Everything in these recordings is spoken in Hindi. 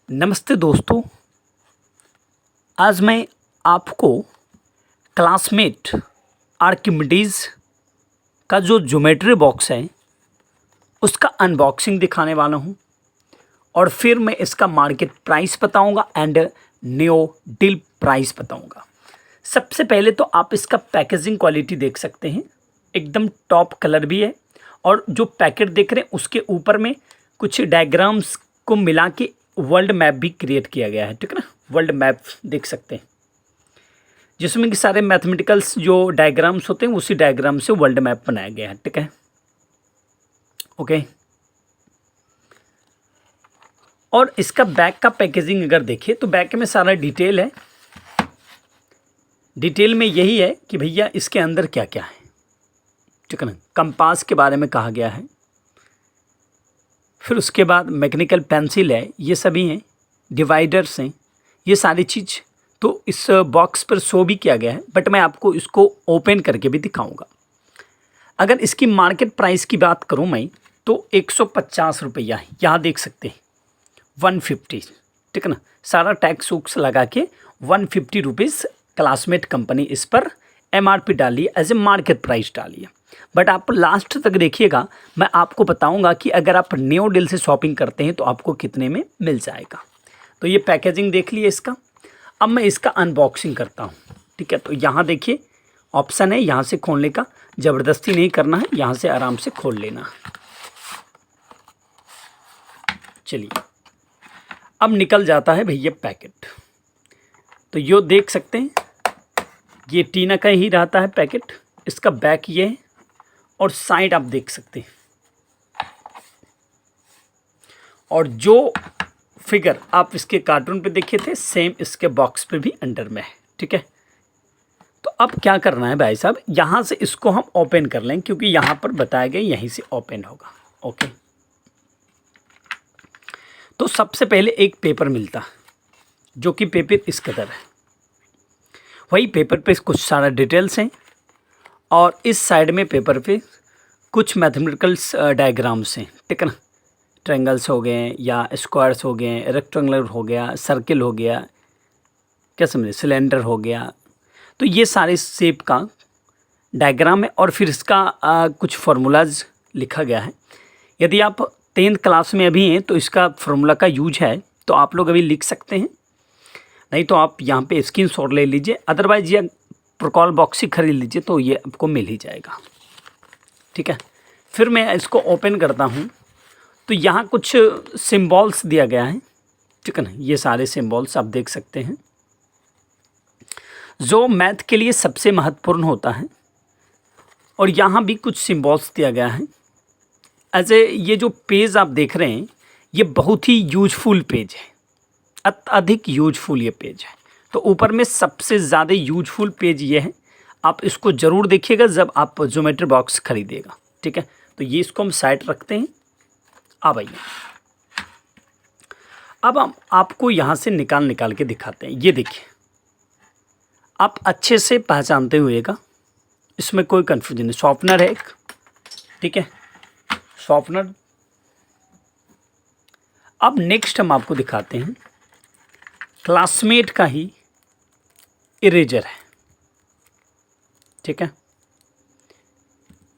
नमस्ते दोस्तों। आज मैं आपको क्लासमेट आर्किमिडीज़ का जो ज्योमेट्री बॉक्स है उसका अनबॉक्सिंग दिखाने वाला हूं और फिर मैं इसका मार्केट प्राइस बताऊंगा एंड न्यू डील प्राइस बताऊंगा। सबसे पहले तो आप इसका पैकेजिंग क्वालिटी देख सकते हैं, एकदम टॉप कलर भी है और जो पैकेट देख रहे हैं उसके ऊपर में कुछ डायग्राम्स को मिला के वर्ल्ड मैप भी क्रिएट किया गया है, ठीक है ना। वर्ल्ड मैप देख सकते हैं जिसमें कि सारे मैथमेटिकल्स जो डायग्राम्स होते हैं उसी डायग्राम से वर्ल्ड मैप बनाया गया है, ठीक है। ओके, और इसका बैक का पैकेजिंग अगर देखिए तो बैक में सारा डिटेल है। डिटेल में यही है कि भैया इसके अंदर क्या क्या है, ठीक है ना। कंपास के बारे में कहा गया है, फिर उसके बाद मैकेनिकल पेंसिल है, ये सभी हैं, डिवाइडर्स हैं, ये सारी चीज़ तो इस बॉक्स पर शो भी किया गया है, बट मैं आपको इसको ओपन करके भी दिखाऊंगा। अगर इसकी मार्केट प्राइस की बात करूं मैं तो 150 रुपया है, यहाँ देख सकते हैं 150, ठीक है ना। सारा टैक्स वुक्स लगा के 150 रुपीज़ क्लासमेट कंपनी इस पर MRP डाली एज ए मार्केट प्राइस डाली है। बट आप लास्ट तक देखिएगा, मैं आपको बताऊंगा कि अगर आप न्यू डील से शॉपिंग करते हैं तो आपको कितने में मिल जाएगा। तो ये पैकेजिंग देख लिए इसका। अब मैं इसका अनबॉक्सिंग करता हूँ, ठीक है। तो यहाँ देखिए ऑप्शन है यहाँ से खोलने का, ज़बरदस्ती नहीं करना है, यहाँ से आराम से खोल लेना। चलिए अब निकल जाता है भैया पैकेट। तो यो देख सकते हैं ये टीना का ही रहता है पैकेट। इसका बैक ये है और साइड आप देख सकते हैं, और जो फिगर आप इसके कार्टून पे देखे थे सेम इसके बॉक्स पे भी अंडर में है, ठीक है। तो अब क्या करना है भाई साहब, यहाँ से इसको हम ओपन कर लें क्योंकि यहाँ पर बताया गया यहीं से ओपन होगा। ओके, तो सबसे पहले एक पेपर मिलता जो कि पेपर इस कदर है, वही पेपर पे कुछ सारा डिटेल्स हैं और इस साइड में पेपर पे कुछ मैथमेटिकल्स डायग्राम्स हैं, ठीक है ना। ट्रायंगल्स हो गए या स्क्वायर्स हो गए, रेक्टेंगुलर हो गया, सर्किल हो गया, क्या समझे, सिलेंडर हो गया। तो ये सारे शेप का डायग्राम है और फिर इसका कुछ फार्मूलाज लिखा गया है। यदि आप 10th क्लास में अभी हैं तो इसका फार्मूला का यूज है, तो आप लोग अभी लिख सकते हैं, नहीं तो आप यहाँ पे स्क्रीनशॉट ले लीजिए, अदरवाइज ये प्रोकॉल बॉक्स ही खरीद लीजिए तो ये आपको मिल ही जाएगा, ठीक है। फिर मैं इसको ओपन करता हूँ तो यहाँ कुछ सिंबल्स दिया गया है, ठीक है ना। ये सारे सिंबल्स आप देख सकते हैं जो मैथ के लिए सबसे महत्वपूर्ण होता है, और यहाँ भी कुछ सिंबल्स दिया गया है एज ए। ये जो पेज आप देख रहे हैं ये बहुत ही यूजफुल पेज है, अधिक यूजफुल ये पेज है। तो ऊपर में सबसे ज़्यादा यूजफुल पेज ये है, आप इसको ज़रूर देखिएगा जब आप ज्योमेट्री बॉक्स खरीदेगा, ठीक है। तो ये इसको हम साइड रखते हैं। अब आइए, अब हम आपको यहाँ से निकाल के दिखाते हैं। ये देखिए, आप अच्छे से पहचानते हुएगा, इसमें कोई कन्फ्यूजन नहीं। शॉर्पनर है एक, ठीक है, शॉर्पनर। अब नेक्स्ट हम आपको दिखाते हैं क्लासमेट का ही इरेजर है, ठीक है,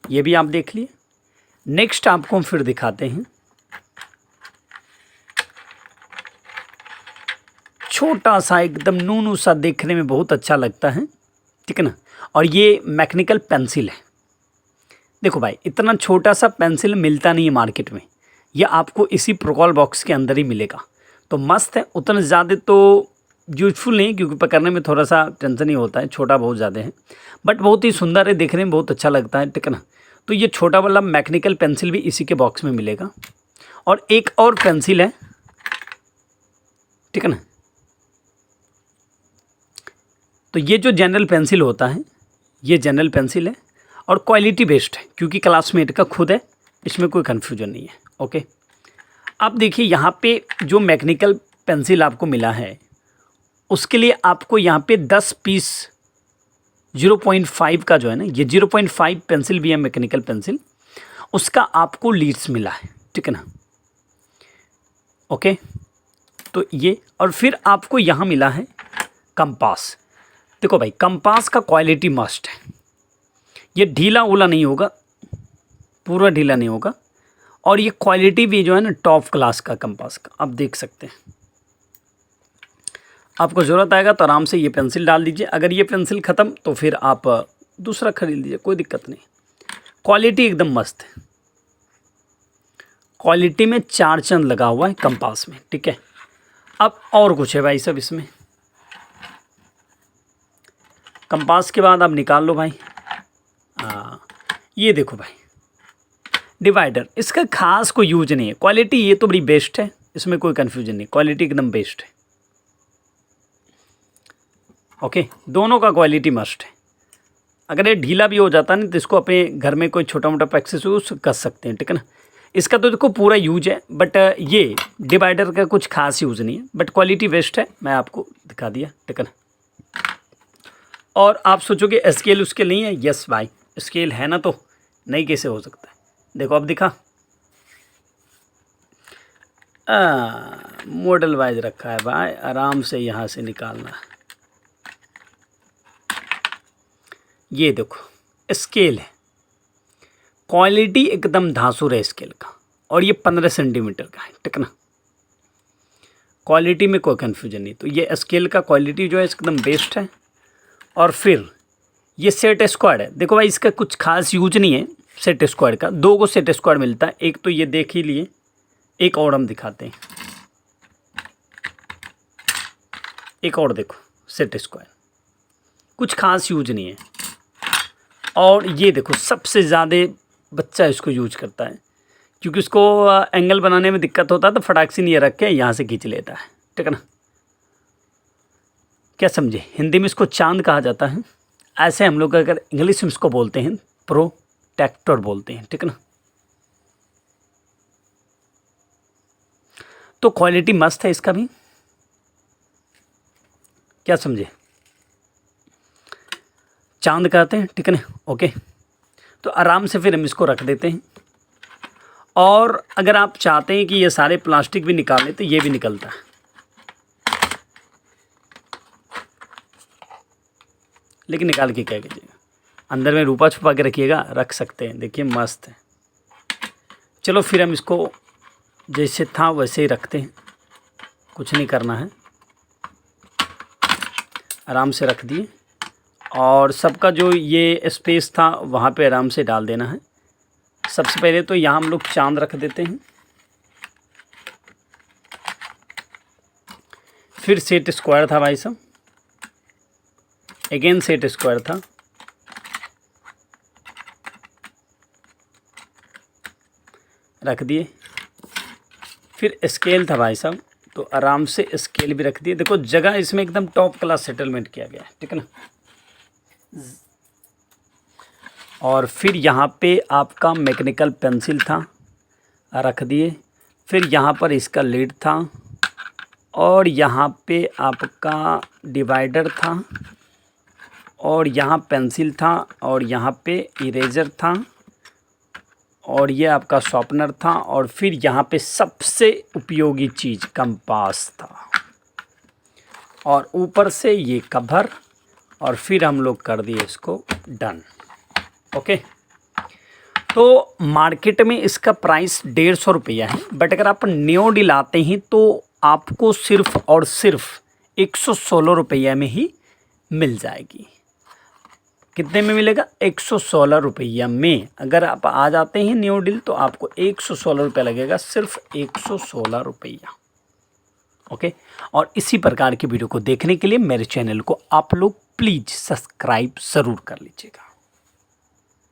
ये भी आप देख लिए। नेक्स्ट आपको हम फिर दिखाते हैं छोटा सा एकदम नूनू सा, देखने में बहुत अच्छा लगता है, ठीक है ना। और ये मैकेनिकल पेंसिल है। देखो भाई, इतना छोटा सा पेंसिल मिलता नहीं है मार्केट में, ये आपको इसी प्रोकॉल बॉक्स के अंदर ही मिलेगा। तो मस्त है, उतना ज़्यादा तो यूजफुल नहीं क्योंकि पकड़ने में थोड़ा सा टेंशन ही होता है, छोटा बहुत ज़्यादा है, बट बहुत ही सुंदर है, देखने में बहुत अच्छा लगता है, ठीक है ना। तो ये छोटा वाला मैकेनिकल पेंसिल भी इसी के बॉक्स में मिलेगा। और एक और पेंसिल है, ठीक है ना। तो ये जो जनरल पेंसिल होता है ये जनरल पेंसिल है और क्वालिटी बेस्ड है क्योंकि क्लासमेट का खुद है, इसमें कोई कन्फ्यूजन नहीं है। ओके, अब देखिए यहाँ पे जो मैकेनिकल पेंसिल आपको मिला है उसके लिए आपको यहाँ पे 10 पीस 0.5 का जो है ना, ये 0.5 पेंसिल भी है मैकेनिकल पेंसिल, उसका आपको लीड्स मिला है, ठीक है ना। ओके, तो ये, और फिर आपको यहाँ मिला है कंपास। देखो भाई, कंपास का क्वालिटी मस्ट है, ये ढीला उला नहीं होगा, पूरा ढीला नहीं होगा, और ये क्वालिटी भी जो है ना टॉप क्लास का कंपास का, आप देख सकते हैं। आपको ज़रूरत आएगा तो आराम से ये पेंसिल डाल दीजिए, अगर ये पेंसिल ख़त्म तो फिर आप दूसरा खरीद लीजिए, कोई दिक्कत नहीं। क्वालिटी एकदम मस्त है, क्वालिटी में 4 चांद लगा हुआ है कंपास में, ठीक है। अब और कुछ है भाई सब इसमें। कंपास के बाद आप निकाल लो भाई, ये देखो भाई डिवाइडर, इसका खास कोई यूज नहीं है, क्वालिटी ये तो बड़ी बेस्ट है, इसमें कोई कन्फ्यूजन नहीं, क्वालिटी एकदम बेस्ट है। ओके, दोनों का क्वालिटी मस्ट है। अगर ये ढीला भी हो जाता है ना तो इसको अपने घर में कोई छोटा मोटा पैक्सेस यूज कर सकते हैं, ठीक है ना। इसका तो देखो पूरा यूज है, बट ये डिवाइडर का कुछ खास यूज़ नहीं है, बट क्वालिटी बेस्ट है, मैं आपको दिखा दिया, ठीक है ना। और आप सोचोगे स्केल उसके नहीं है, यस भाई स्केल है ना, तो नहीं कैसे हो सकता है। देखो अब दिखा, मॉडल वाइज रखा है भाई, आराम से यहाँ से निकालना है। ये देखो स्केल है, क्वालिटी एकदम धांसुर है स्केल का, और ये 15 सेंटीमीटर का है, ठीक है ना। क्वालिटी में कोई कन्फ्यूजन नहीं, तो ये स्केल का क्वालिटी जो है एकदम बेस्ट है। और फिर ये सेट स्क्वाड है, देखो भाई इसका कुछ खास यूज नहीं है सेट स्क्वाड का, 2 को सेट स्क्वाड मिलता है, एक तो ये देख ही लिए, एक और हम दिखाते हैं, एक और देखो सेट स्क्वाड, कुछ खास यूज नहीं है। और ये देखो सबसे ज़्यादा बच्चा इसको यूज करता है, क्योंकि उसको एंगल बनाने में दिक्कत होता है तो फटाक से नहीं रख के यहाँ से खींच लेता है, ठीक है ना। क्या समझे, हिंदी में इसको चांद कहा जाता है, ऐसे हम लोग अगर इंग्लिश में इसको बोलते हैं प्रोटेक्टर बोलते हैं, ठीक है ना। तो क्वालिटी मस्त है इसका भी, क्या समझे, चांद कहते हैं, ठीक है ना। ओके, तो आराम से फिर हम इसको रख देते हैं। और अगर आप चाहते हैं कि ये सारे प्लास्टिक भी निकालें तो ये भी निकलता है, लेकिन निकाल के क्या कीजिएगा, अंदर में रूपा छुपा के रखिएगा, रख सकते हैं, देखिए मस्त है। चलो फिर हम इसको जैसे था वैसे ही रखते हैं, कुछ नहीं करना है, आराम से रख दिए। और सबका जो ये स्पेस था वहाँ पे आराम से डाल देना है। सबसे पहले तो यहाँ हम लोग चांद रख देते हैं, फिर सेट स्क्वायर था भाई साहब, अगेन सेट स्क्वायर था, रख दिए। फिर स्केल था भाई साहब, तो आराम से स्केल भी रख दिए। देखो जगह इसमें एकदम टॉप क्लास सेटलमेंट किया गया है, ठीक है ना। और फिर यहाँ पे आपका मैकेनिकल पेंसिल था, रख दिए। फिर यहाँ पर इसका लीड था, और यहाँ पे आपका डिवाइडर था, और यहाँ पेंसिल था, और यहाँ पे इरेजर था, और ये आपका शॉर्पनर था, और फिर यहाँ पे सबसे उपयोगी चीज़ कंपास था, और ऊपर से ये कवर, और फिर हम लोग कर दिए इसको डन। ओके, तो मार्केट में इसका प्राइस 150 रुपया है, बट अगर आप न्यू डील आते हैं तो आपको सिर्फ और सिर्फ 116 रुपया में ही मिल जाएगी। कितने में मिलेगा, 116 रुपया में। अगर आप आ जाते हैं न्यू डील तो आपको 116 रुपया लगेगा, सिर्फ 116 रुपया। ओके, और इसी प्रकार की वीडियो को देखने के लिए मेरे चैनल को आप लोग प्लीज़ सब्सक्राइब ज़रूर कर लीजिएगा।